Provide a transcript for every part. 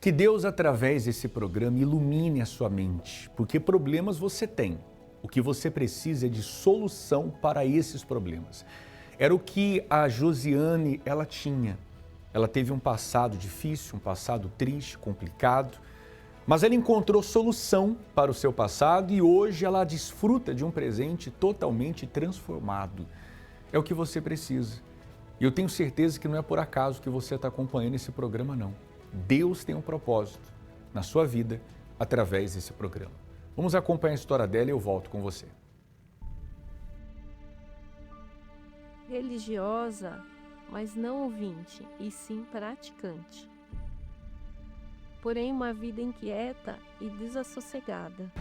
Que Deus, através desse programa, ilumine a sua mente, porque problemas você tem. O que você precisa é de solução para esses problemas. Era o que a Josiane, ela tinha. Ela teve um passado difícil, um passado triste, complicado, mas ela encontrou solução para o seu passado e hoje ela desfruta de um presente totalmente transformado. É o que você precisa. E eu tenho certeza que não é por acaso que você está acompanhando esse programa, não. Deus tem um propósito na sua vida através desse programa. Vamos acompanhar a história dela e eu volto com você. Religiosa, mas não ouvinte, e sim praticante. Porém, uma vida inquieta e desassossegada.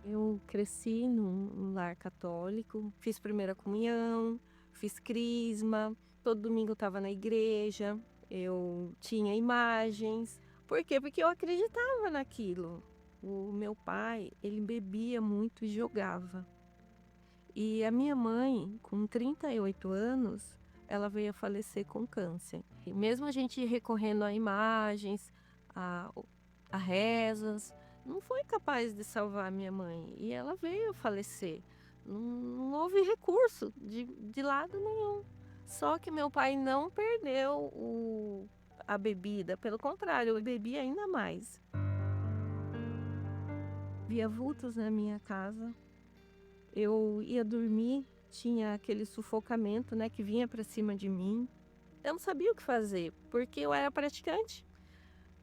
Eu cresci num lar católico, fiz primeira comunhão, fiz crisma, todo domingo eu estava na igreja, eu tinha imagens. Por quê? Porque eu acreditava naquilo. O meu pai, ele bebia muito e jogava. E a minha mãe, com 38 anos, ela veio a falecer com câncer. E mesmo a gente recorrendo a imagens, a, a rezas, não foi capaz de salvar a minha mãe. E ela veio a falecer. Não houve recurso de lado nenhum. Só que meu pai não perdeu a bebida, pelo contrário, eu bebia ainda mais. Via vultos na minha casa. Eu ia dormir, tinha aquele sufocamento, né, que vinha para cima de mim. Eu não sabia o que fazer, porque eu era praticante.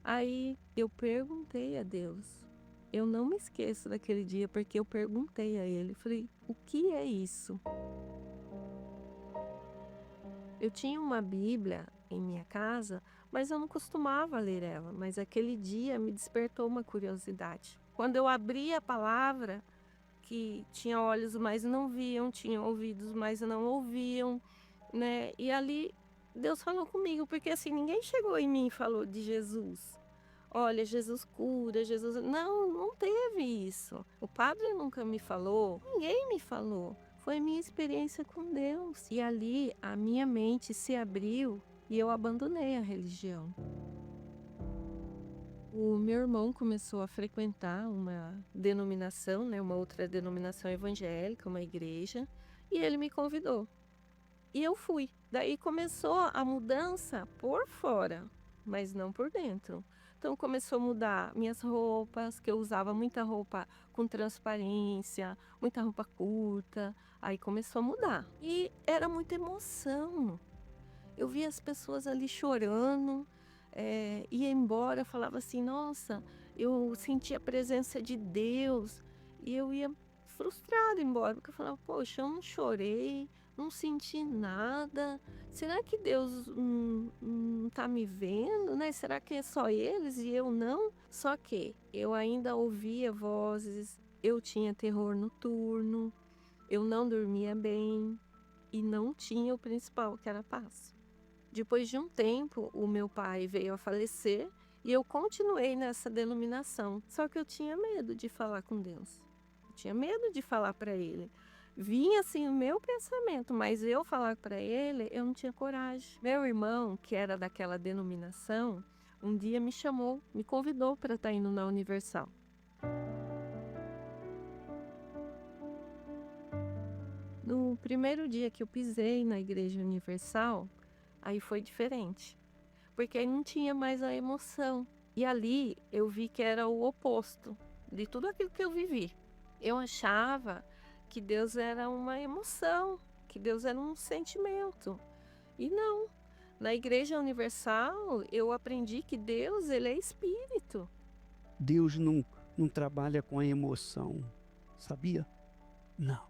Aí eu perguntei a Deus. Eu não me esqueço daquele dia, porque eu perguntei a ele. Falei, o que é isso? Eu tinha uma Bíblia em minha casa, mas eu não costumava ler ela. Mas aquele dia me despertou uma curiosidade. Quando eu abri a palavra, que tinha olhos, mas não viam, tinha ouvidos, mas não ouviam, né? E ali Deus falou comigo, porque assim, ninguém chegou em mim e falou de Jesus. Olha, Jesus cura, Jesus. Não teve isso. O padre nunca me falou, ninguém me falou. Foi minha experiência com Deus. E ali a minha mente se abriu e eu abandonei a religião. O meu irmão começou a frequentar uma denominação, né, uma outra denominação evangélica, uma igreja, e ele me convidou. E eu fui. Daí começou a mudança por fora, mas não por dentro. Então começou a mudar minhas roupas, que eu usava muita roupa com transparência, muita roupa curta. Aí começou a mudar. E era muita emoção. Eu via as pessoas ali chorando, ia embora, falava assim, nossa, eu senti a presença de Deus. E eu ia frustrada embora, porque eu falava, poxa, eu não chorei, não senti nada. Será que Deus não tá me vendo, né? Será que é só eles e eu não? Só que eu ainda ouvia vozes, eu tinha terror noturno, eu não dormia bem e não tinha o principal, que era a paz. Depois de um tempo, o meu pai veio a falecer e eu continuei nessa denominação. Só que eu tinha medo de falar com Deus. Eu tinha medo de falar para ele. Vinha assim o meu pensamento, mas eu falar para ele, eu não tinha coragem. Meu irmão, que era daquela denominação, um dia me chamou, me convidou para estar indo na Universal. No primeiro dia que eu pisei na Igreja Universal, aí foi diferente, porque aí não tinha mais a emoção. E ali eu vi que era o oposto de tudo aquilo que eu vivi. Eu achava que Deus era uma emoção, que Deus era um sentimento. E não. Na Igreja Universal eu aprendi que Deus, ele é espírito. Deus não trabalha com a emoção, sabia? Não.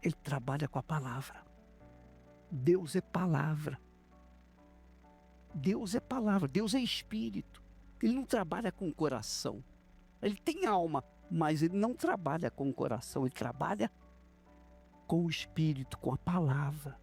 Ele trabalha com a palavra. Deus é palavra. Deus é palavra, Deus é espírito. Ele não trabalha com o coração. Ele tem alma, mas ele não trabalha com o coração, ele trabalha com o espírito, com a palavra.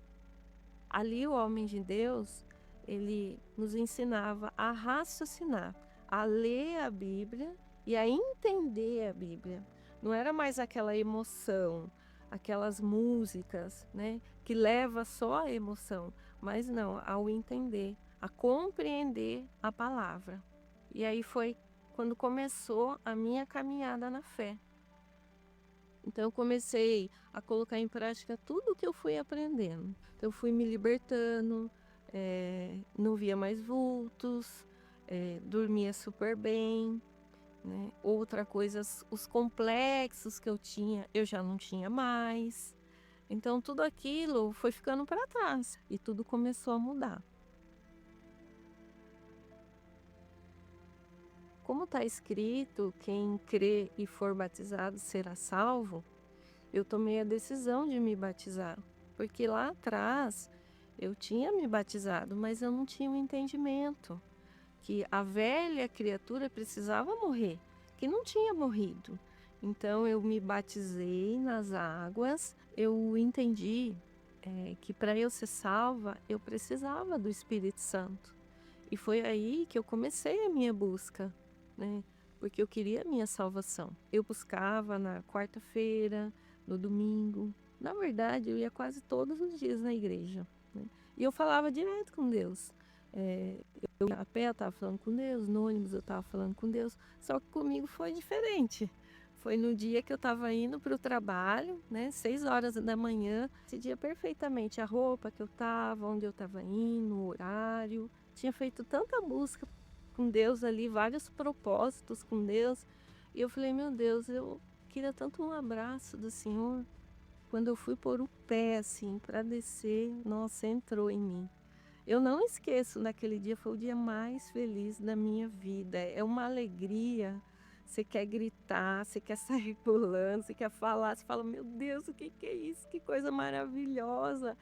Ali o homem de Deus, ele nos ensinava a raciocinar, a ler a Bíblia e a entender a Bíblia. Não era mais aquela emoção, aquelas músicas, né, que leva só à emoção, mas não, ao entender, a compreender a palavra. E aí foi quando começou a minha caminhada na fé. Então eu comecei a colocar em prática tudo o que eu fui aprendendo. Então eu fui me libertando, não via mais vultos, dormia super bem, né? Outra coisa, os complexos que eu tinha, eu já não tinha mais. Então tudo aquilo foi ficando para trás e tudo começou a mudar. Como está escrito, quem crê e for batizado será salvo, eu tomei a decisão de me batizar. Porque lá atrás eu tinha me batizado, mas eu não tinha o entendimento que a velha criatura precisava morrer, que não tinha morrido. Então eu me batizei nas águas, eu entendi que para eu ser salva, eu precisava do Espírito Santo. E foi aí que eu comecei a minha busca, né? Porque eu queria a minha salvação. Eu buscava na quarta-feira, no domingo. Na verdade, eu ia quase todos os dias na igreja, né? E eu falava direto com Deus. Eu a pé eu estava falando com Deus, no ônibus eu estava falando com Deus. Só que comigo foi diferente. Foi no dia que eu estava indo para o trabalho, né? 6 horas da manhã. Decidia perfeitamente a roupa que eu estava, onde eu estava indo, o horário. Tinha feito tanta busca com Deus ali, vários propósitos com Deus. E eu falei, meu Deus, eu queria tanto um abraço do Senhor. Quando eu fui pôr o pé assim para descer, nossa, entrou em mim. Eu não esqueço, naquele dia foi o dia mais feliz da minha vida. É uma alegria. Você quer gritar, você quer sair pulando, você quer falar, você fala, meu Deus, o que é isso? Que coisa maravilhosa.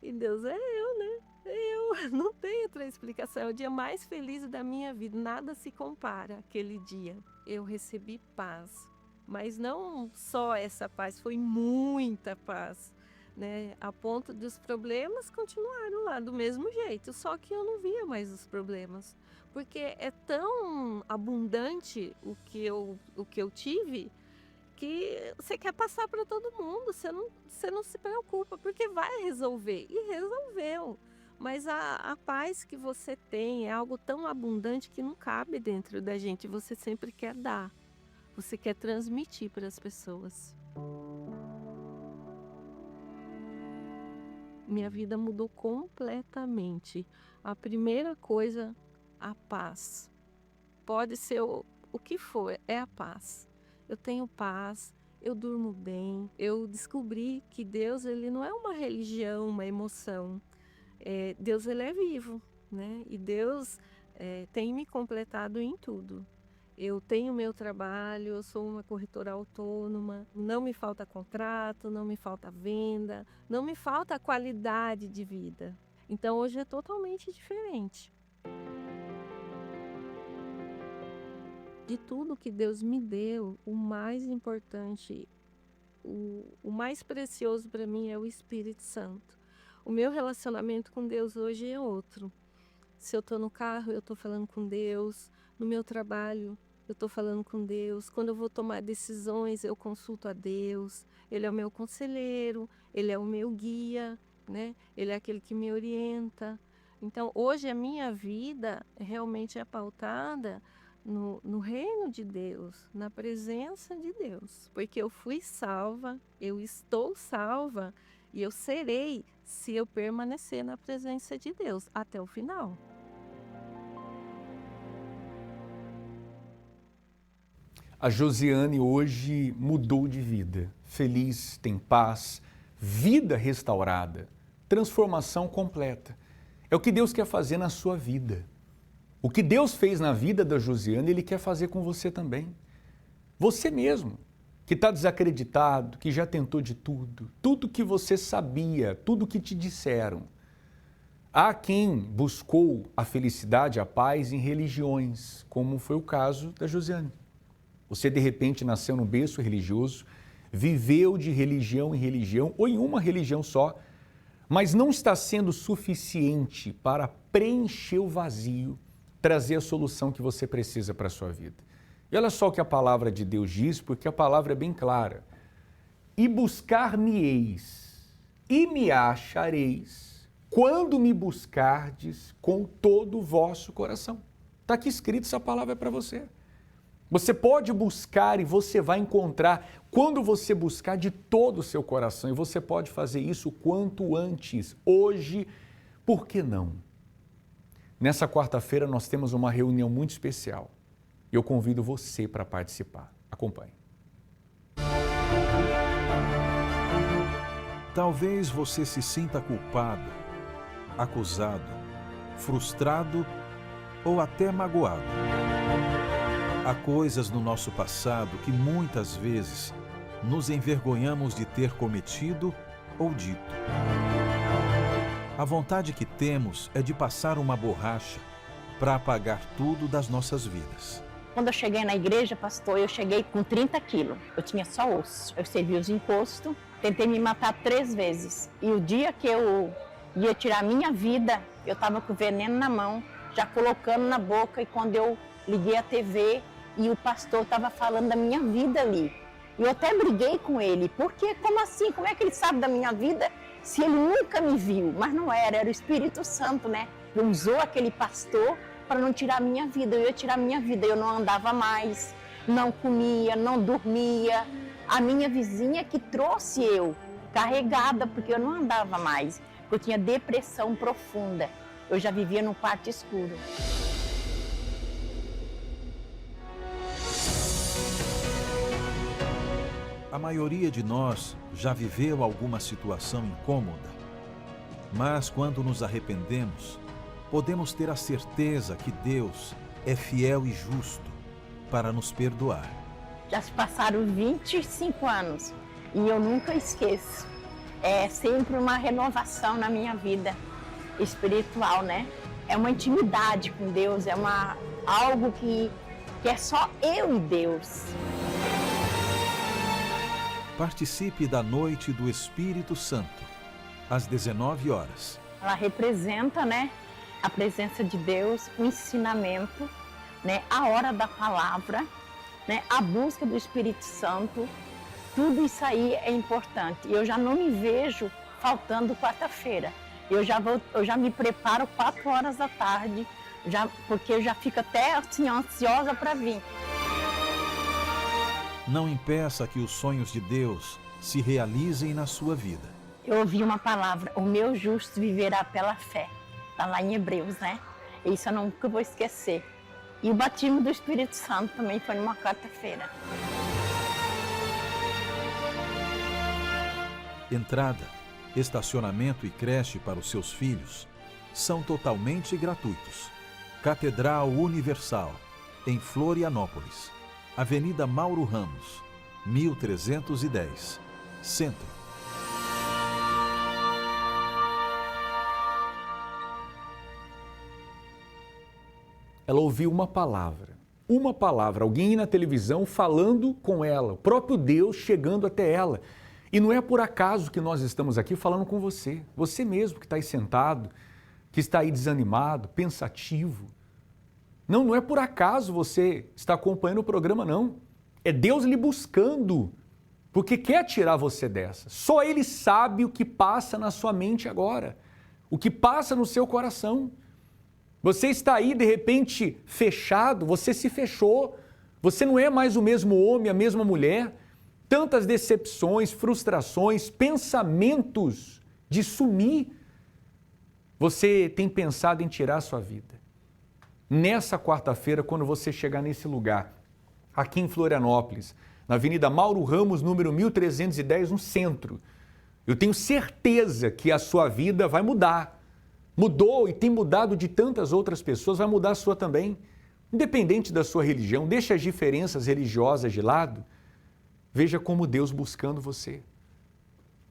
E Deus é eu, né? Eu não tenho outra explicação. É o dia mais feliz da minha vida. Nada se compara àquele dia. Eu recebi paz. Mas não só essa paz, foi muita paz, né? A ponto de os problemas continuaram lá do mesmo jeito. Só que eu não via mais os problemas. Porque é tão abundante o que eu tive, que você quer passar para todo mundo, você não se preocupa, porque vai resolver. E resolveu. Mas a paz que você tem é algo tão abundante que não cabe dentro da gente. Você sempre quer dar. Você quer transmitir para as pessoas. Minha vida mudou completamente. A primeira coisa, a paz. Pode ser o que for, é a paz. Eu tenho paz, eu durmo bem. Eu descobri que Deus, ele não é uma religião, uma emoção. Deus, ele é vivo, né? E Deus tem me completado em tudo. Eu tenho meu trabalho, eu sou uma corretora autônoma, não me falta contrato, não me falta venda, não me falta qualidade de vida. Então hoje é totalmente diferente. De tudo que Deus me deu, o mais importante, o mais precioso para mim é o Espírito Santo. O meu relacionamento com Deus hoje é outro. Se eu estou no carro, eu estou falando com Deus. No meu trabalho, eu estou falando com Deus. Quando eu vou tomar decisões, eu consulto a Deus. Ele é o meu conselheiro, ele é o meu guia, né? Ele é aquele que me orienta. Então, hoje a minha vida realmente é pautada no reino de Deus, na presença de Deus. Porque eu fui salva, eu estou salva e eu serei se eu permanecer na presença de Deus até o final. A Josiane hoje mudou de vida, feliz, tem paz, vida restaurada, transformação completa. É o que Deus quer fazer na sua vida. O que Deus fez na vida da Josiane, Ele quer fazer com você também. Você mesmo, que está desacreditado, que já tentou de tudo, tudo que você sabia, tudo que te disseram. Há quem buscou a felicidade, a paz em religiões, como foi o caso da Josiane. Você, de repente, nasceu num berço religioso, viveu de religião em religião, ou em uma religião só, mas não está sendo suficiente para preencher o vazio, trazer a solução que você precisa para a sua vida. E olha só o que a palavra de Deus diz, porque a palavra é bem clara. E buscar-me-eis, e me achareis quando me buscardes com todo o vosso coração. Está aqui escrito, essa palavra é para você. Você pode buscar e você vai encontrar quando você buscar de todo o seu coração. E você pode fazer isso quanto antes. Hoje, por que não? Nessa quarta-feira nós temos uma reunião muito especial. Eu convido você para participar. Acompanhe. Talvez você se sinta culpado, acusado, frustrado ou até magoado. Há coisas no nosso passado que muitas vezes nos envergonhamos de ter cometido ou dito. A vontade que temos é de passar uma borracha para apagar tudo das nossas vidas. Quando eu cheguei na igreja, pastor, eu cheguei com 30 quilos. Eu tinha só osso. Eu servi os impostos, tentei me matar 3 vezes. E o dia que eu ia tirar minha vida, eu estava com o veneno na mão, já colocando na boca. E quando eu liguei a TV, e o pastor estava falando da minha vida ali. E eu até briguei com ele, porque como assim? Como é que ele sabe da minha vida se ele nunca me viu? Mas não era o Espírito Santo, né? Ele usou aquele pastor para não tirar a minha vida. Eu ia tirar a minha vida, eu não andava mais, não comia, não dormia. A minha vizinha que trouxe eu carregada, porque eu não andava mais. Eu tinha depressão profunda. Eu já vivia num quarto escuro. A maioria de nós já viveu alguma situação incômoda, mas quando nos arrependemos, podemos ter a certeza que Deus é fiel e justo para nos perdoar. Já se passaram 25 anos e eu nunca esqueço. É sempre uma renovação na minha vida espiritual, né? É uma intimidade com Deus, é algo que é só eu e Deus. Participe da Noite do Espírito Santo, às 19 horas. Ela representa, né, a presença de Deus, o ensinamento, né, a hora da palavra, né, a busca do Espírito Santo. Tudo isso aí é importante. E eu já não me vejo faltando quarta-feira. Eu já me preparo 4 horas da tarde, porque eu já fico até assim, ansiosa para vir. Não impeça que os sonhos de Deus se realizem na sua vida. Eu ouvi uma palavra, o meu justo viverá pela fé. Está lá em Hebreus, né? Isso eu nunca vou esquecer. E o batismo do Espírito Santo também foi numa quarta-feira. Entrada, estacionamento e creche para os seus filhos são totalmente gratuitos. Catedral Universal, em Florianópolis. Avenida Mauro Ramos, 1310, Centro. Ela ouviu uma palavra, alguém na televisão falando com ela, o próprio Deus chegando até ela. E não é por acaso que nós estamos aqui falando com você mesmo que está aí sentado, que está aí desanimado, pensativo. Não é por acaso você está acompanhando o programa, não. É Deus lhe buscando, porque quer tirar você dessa. Só Ele sabe o que passa na sua mente agora, o que passa no seu coração. Você está aí, de repente, fechado, você se fechou, você não é mais o mesmo homem, a mesma mulher. Tantas decepções, frustrações, pensamentos de sumir. Você tem pensado em tirar a sua vida. Nessa quarta-feira, quando você chegar nesse lugar, aqui em Florianópolis, na Avenida Mauro Ramos, número 1310, no centro, eu tenho certeza que a sua vida vai mudar. Mudou e tem mudado de tantas outras pessoas, vai mudar a sua também. Independente da sua religião, deixe as diferenças religiosas de lado. Veja como Deus buscando você.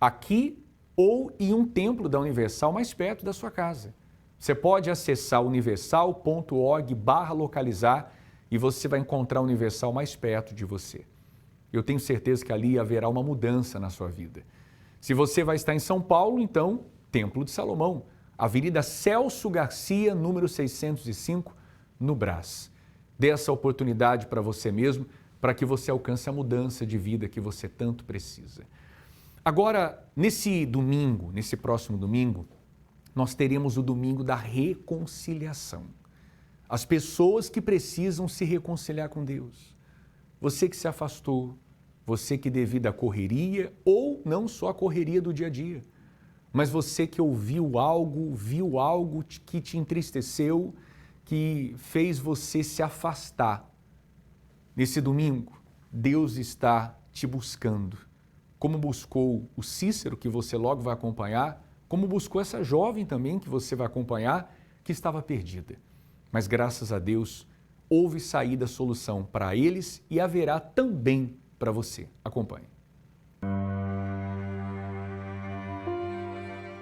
Aqui ou em um templo da Universal mais perto da sua casa. Você pode acessar universal.org/localizar e você vai encontrar a Universal mais perto de você. Eu tenho certeza que ali haverá uma mudança na sua vida. Se você vai estar em São Paulo, então, Templo de Salomão, Avenida Celso Garcia, número 605, no Brás. Dê essa oportunidade para você mesmo, para que você alcance a mudança de vida que você tanto precisa. Agora, nesse domingo, nesse próximo domingo, nós teremos o domingo da reconciliação. As pessoas que precisam se reconciliar com Deus. Você que se afastou, você que devido à correria, ou não só a correria do dia a dia, mas você que ouviu algo, viu algo que te entristeceu, que fez você se afastar. Nesse domingo, Deus está te buscando. Como buscou o Cícero, que você logo vai acompanhar, como buscou essa jovem também, que você vai acompanhar, que estava perdida. Mas graças a Deus, houve saída, solução para eles e haverá também para você. Acompanhe.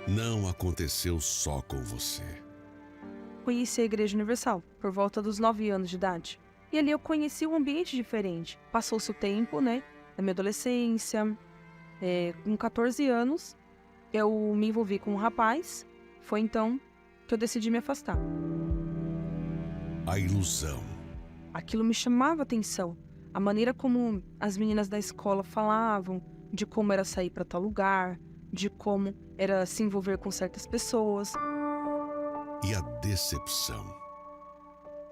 Não aconteceu só com você. Conheci a Igreja Universal por volta dos 9 anos de idade. E ali eu conheci um ambiente diferente. Passou-se o tempo, né? Da minha adolescência. Com 14 anos, eu me envolvi com um rapaz. Foi então que eu decidi me afastar. A ilusão. Aquilo me chamava atenção. A maneira como as meninas da escola falavam, de como era sair para tal lugar, de como era se envolver com certas pessoas. E a decepção.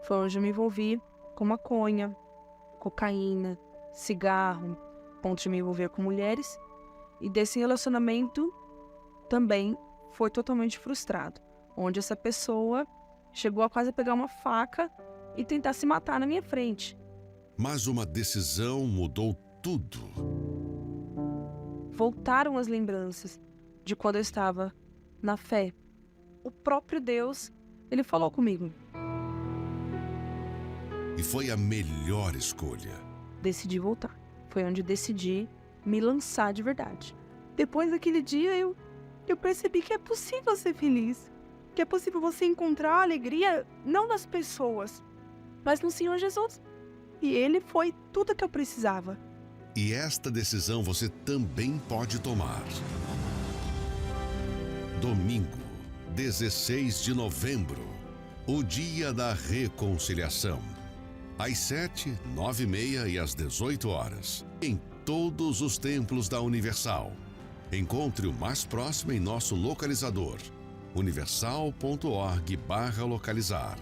Foi onde eu me envolvi com maconha, cocaína, cigarro, ponto de me envolver com mulheres. E desse relacionamento também foi totalmente frustrado, onde essa pessoa chegou a quase pegar uma faca e tentar se matar na minha frente. Mas uma decisão mudou tudo. Voltaram as lembranças de quando eu estava na fé. O próprio Deus, ele falou comigo. E foi a melhor escolha. Decidi voltar. Foi onde decidi me lançar de verdade. Depois daquele dia, eu percebi que é possível ser feliz. Que é possível você encontrar alegria não nas pessoas, mas no Senhor Jesus. E Ele foi tudo que eu precisava. E esta decisão você também pode tomar. Domingo, 16 de novembro, o dia da reconciliação. Às 7, 9h30 e às 18 horas, em todos os templos da Universal. Encontre o mais próximo em nosso localizador, universal.org/localizar.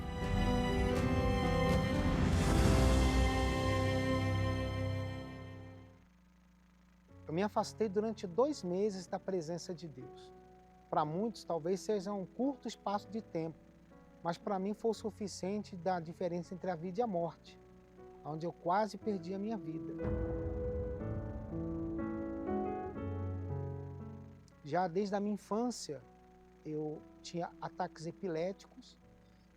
Eu me afastei durante 2 meses da presença de Deus. Para muitos, talvez seja um curto espaço de tempo, mas para mim foi o suficiente da diferença entre a vida e a morte, onde eu quase perdi a minha vida. Já desde a minha infância, eu tinha ataques epiléticos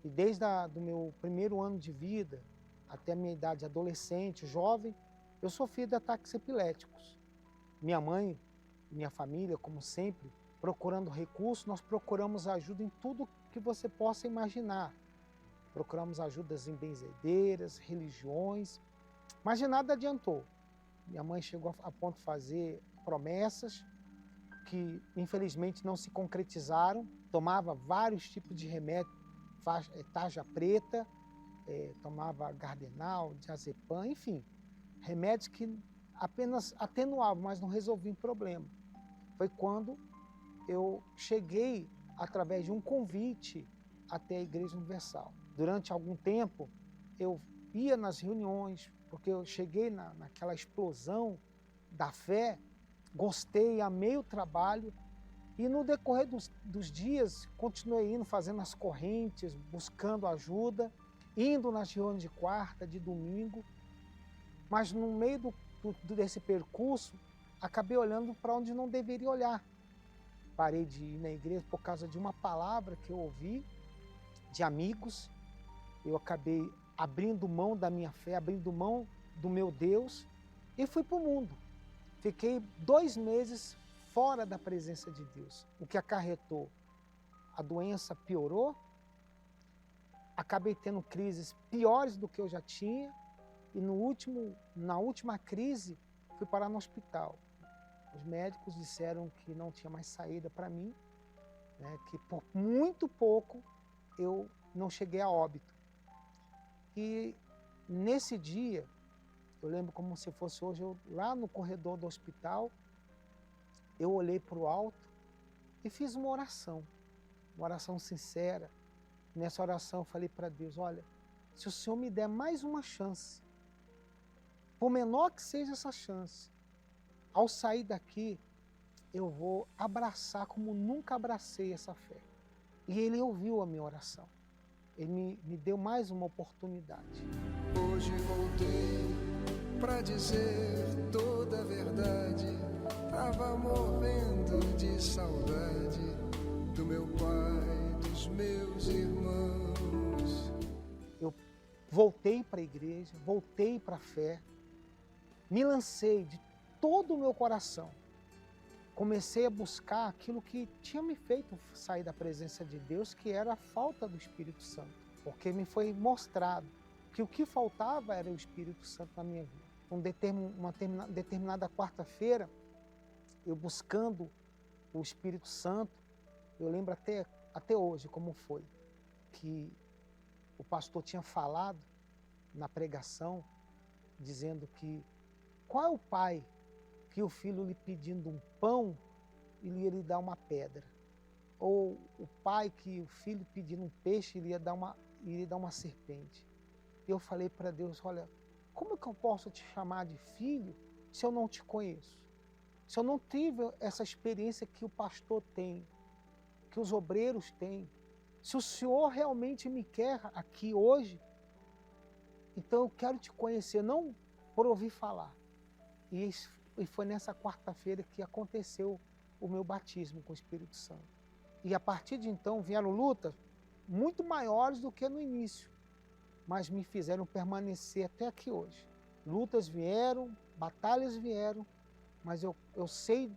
e desde do meu primeiro ano de vida até a minha idade adolescente, jovem, eu sofri de ataques epiléticos. Minha mãe, minha família, como sempre, procurando recursos, nós procuramos ajuda em tudo que você possa imaginar. Procuramos ajudas em benzedeiras, religiões, mas de nada adiantou. Minha mãe chegou a ponto de fazer promessas que infelizmente não se concretizaram. Tomava vários tipos de remédio, tarja preta, tomava Gardenal, diazepam, enfim, remédios que apenas atenuavam, mas não resolviam o problema. Foi quando eu cheguei através de um convite até a Igreja Universal. Durante algum tempo, eu ia nas reuniões, porque eu cheguei naquela explosão da fé, gostei, amei o trabalho e no decorrer dos dias continuei indo, fazendo as correntes, buscando ajuda, indo nas reuniões de quarta, de domingo, mas no meio desse percurso acabei olhando para onde não deveria olhar. Parei de ir na igreja por causa de uma palavra que eu ouvi de amigos. Eu acabei abrindo mão da minha fé, abrindo mão do meu Deus e fui para o mundo. Fiquei 2 meses fora da presença de Deus, o que acarretou. A doença piorou, acabei tendo crises piores do que eu já tinha e na última crise fui parar no hospital. Os médicos disseram que não tinha mais saída para mim, né, que por muito pouco eu não cheguei a óbito. E nesse dia, eu lembro como se fosse hoje, eu lá no corredor do hospital, eu olhei para o alto e fiz uma oração sincera. Nessa oração eu falei para Deus, olha, se o Senhor me der mais uma chance, por menor que seja essa chance, ao sair daqui, eu vou abraçar como nunca abracei essa fé. E Ele ouviu a minha oração. Ele me deu mais uma oportunidade. Hoje voltei pra dizer toda a verdade. Tava morrendo de saudade do meu pai, dos meus irmãos. Eu voltei para a igreja, voltei para a fé, me lancei de todo o meu coração. Comecei a buscar aquilo que tinha me feito sair da presença de Deus, que era a falta do Espírito Santo. Porque me foi mostrado que o que faltava era o Espírito Santo na minha vida. Uma determinada quarta-feira, eu buscando o Espírito Santo, eu lembro até hoje como foi, que o pastor tinha falado na pregação, dizendo que qual é o pai que o filho lhe pedindo um pão, ele ia lhe dar uma pedra? Ou o pai que o filho pedindo um peixe, ele ia dar uma serpente? E eu falei para Deus, olha, como é que eu posso te chamar de filho se eu não te conheço? Se eu não tive essa experiência que o pastor tem, que os obreiros têm, se o Senhor realmente me quer aqui hoje, então eu quero te conhecer, não por ouvir falar. E foi nessa quarta-feira que aconteceu o meu batismo com o Espírito Santo. E a partir de então vieram lutas muito maiores do que no início, mas me fizeram permanecer até aqui hoje. Lutas vieram, batalhas vieram, mas eu sei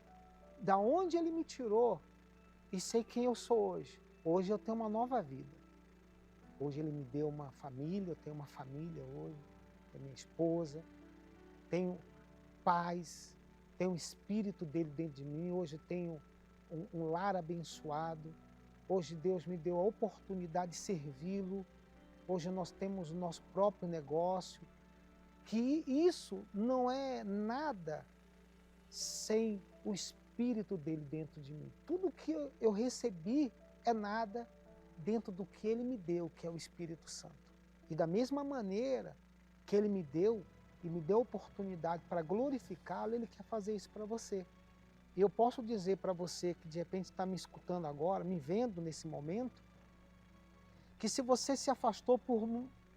da onde Ele me tirou e sei quem eu sou hoje. Hoje eu tenho uma nova vida. Hoje Ele me deu uma família, eu tenho uma família hoje, tenho minha esposa, tenho paz, tenho o Espírito dele dentro de mim, hoje tenho um lar abençoado, hoje Deus me deu a oportunidade de servi-lo, hoje nós temos o nosso próprio negócio, que isso não é nada sem o Espírito dele dentro de mim. Tudo que eu recebi é nada dentro do que ele me deu, que é o Espírito Santo. E da mesma maneira que ele me deu, e me deu oportunidade para glorificá-lo, Ele quer fazer isso para você. E eu posso dizer para você que de repente está me escutando agora, me vendo nesse momento, que se você se afastou por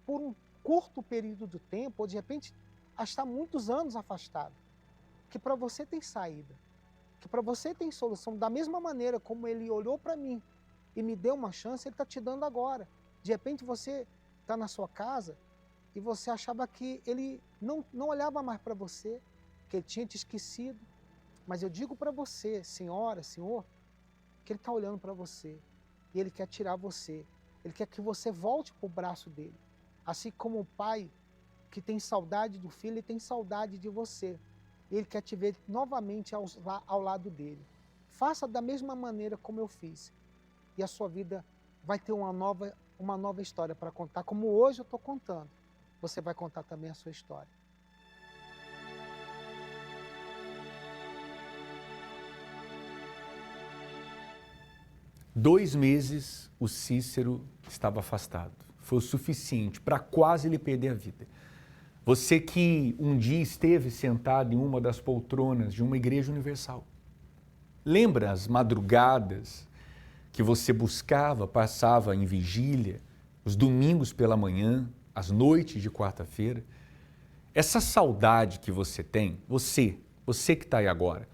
um curto período de tempo, ou de repente está muitos anos afastado, que para você tem saída, que para você tem solução. Da mesma maneira como Ele olhou para mim e me deu uma chance, Ele está te dando agora. De repente você está na sua casa, e você achava que Ele não olhava mais para você, que Ele tinha te esquecido. Mas eu digo para você, senhora, senhor, que Ele está olhando para você. E Ele quer tirar você. Ele quer que você volte para o braço dEle. Assim como o pai que tem saudade do filho, Ele tem saudade de você. Ele quer te ver novamente ao lado dEle. Faça da mesma maneira como eu fiz. E a sua vida vai ter uma nova história para contar, como hoje eu estou contando. Você vai contar também a sua história. Dois meses o Cícero estava afastado. Foi o suficiente para quase ele perder a vida. Você que um dia esteve sentado em uma das poltronas de uma igreja universal. Lembra as madrugadas que você buscava, passava em vigília, os domingos pela manhã, as noites de quarta-feira? Essa saudade que você tem, você que está aí agora,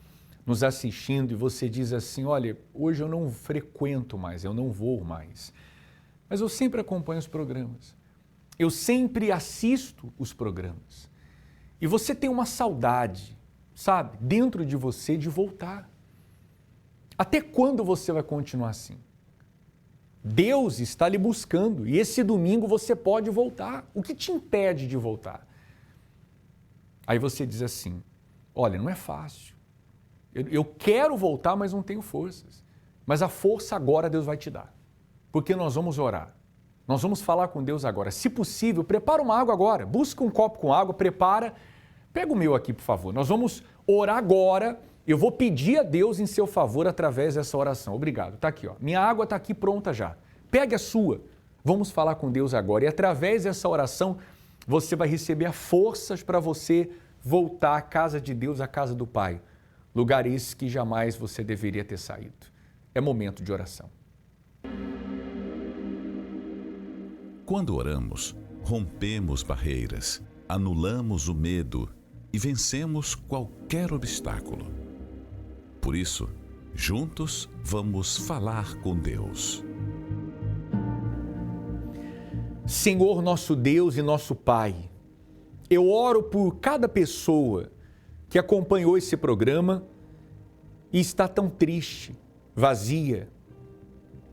nos assistindo, e você diz assim, olha, hoje eu não frequento mais, eu não vou mais, mas eu sempre acompanho os programas, eu sempre assisto os programas, e você tem uma saudade, sabe, dentro de você de voltar. Até quando você vai continuar assim? Deus está lhe buscando e esse domingo você pode voltar. O que te impede de voltar? Aí você diz assim, olha, não é fácil. Eu quero voltar, mas não tenho forças. Mas a força agora Deus vai te dar. Porque nós vamos orar. Nós vamos falar com Deus agora. Se possível, prepara uma água agora. Busca um copo com água, prepara. Pega o meu aqui, por favor. Nós vamos orar agora Eu vou pedir a Deus em seu favor através dessa oração. Obrigado. Está aqui, ó. Minha água está aqui pronta já. Pegue a sua. Vamos falar com Deus agora. E através dessa oração, você vai receber forças para você voltar à casa de Deus, à casa do Pai. Lugar esse que jamais você deveria ter saído. É momento de oração. Quando oramos, rompemos barreiras, anulamos o medo e vencemos qualquer obstáculo. Por isso, juntos vamos falar com Deus. Senhor nosso Deus e nosso Pai, eu oro por cada pessoa que acompanhou esse programa e está tão triste, vazia.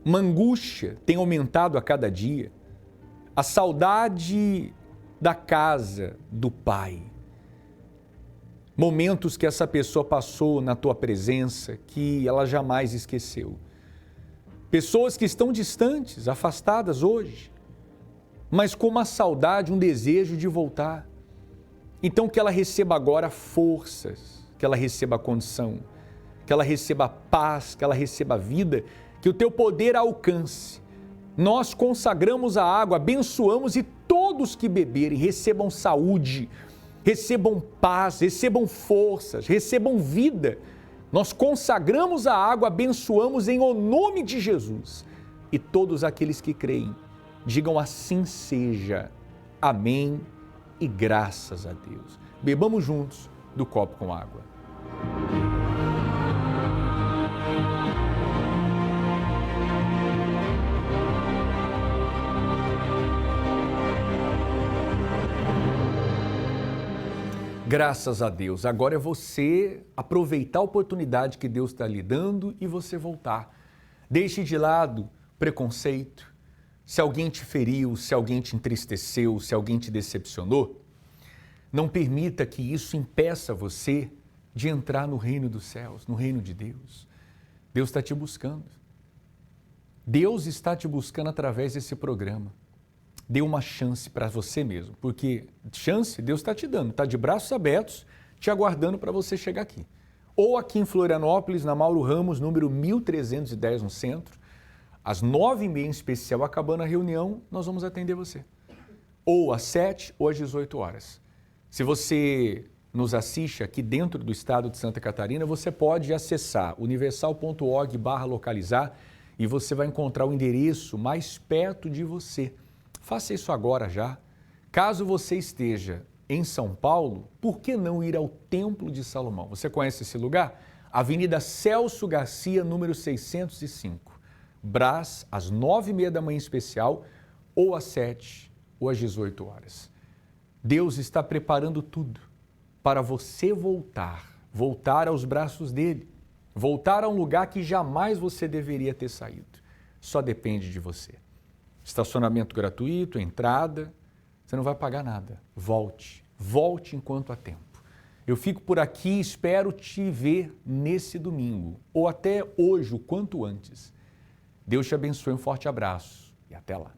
Uma angústia tem aumentado a cada dia. A saudade da casa do Pai. Momentos que essa pessoa passou na tua presença que ela jamais esqueceu. Pessoas que estão distantes, afastadas hoje, mas com uma saudade, um desejo de voltar. Então que ela receba agora forças, que ela receba condição, que ela receba paz, que ela receba vida, que o teu poder a alcance. Nós consagramos a água, abençoamos e todos que beberem recebam saúde, recebam paz, recebam forças, recebam vida. Nós consagramos a água, abençoamos em o nome de Jesus. E todos aqueles que creem, digam assim seja. Amém e graças a Deus. Bebamos juntos do copo com água. Graças a Deus. Agora é você aproveitar a oportunidade que Deus está lhe dando e você voltar. Deixe de lado preconceito. Se alguém te feriu, se alguém te entristeceu, se alguém te decepcionou, não permita que isso impeça você de entrar no reino dos céus, no reino de Deus. Deus está te buscando. Deus está te buscando através desse programa. Dê uma chance para você mesmo, porque chance Deus está te dando, está de braços abertos, te aguardando para você chegar aqui. Ou aqui em Florianópolis, na Mauro Ramos, número 1310, no centro, às 9h30 em especial, acabando a reunião, nós vamos atender você. Ou às 7 ou às 18 horas. Se você nos assiste aqui dentro do estado de Santa Catarina, você pode acessar universal.org/localizar e você vai encontrar o endereço mais perto de você. Faça isso agora já. Caso você esteja em São Paulo, por que não ir ao Templo de Salomão? Você conhece esse lugar? Avenida Celso Garcia, número 605. Brás, às 9h30 da manhã em especial, ou às 7 ou às 18 horas. Deus está preparando tudo para você voltar aos braços dele, voltar a um lugar que jamais você deveria ter saído. Só depende de você. Estacionamento gratuito, entrada, você não vai pagar nada. Volte enquanto há tempo. Eu fico por aqui e espero te ver nesse domingo, ou até hoje, o quanto antes. Deus te abençoe, um forte abraço e até lá.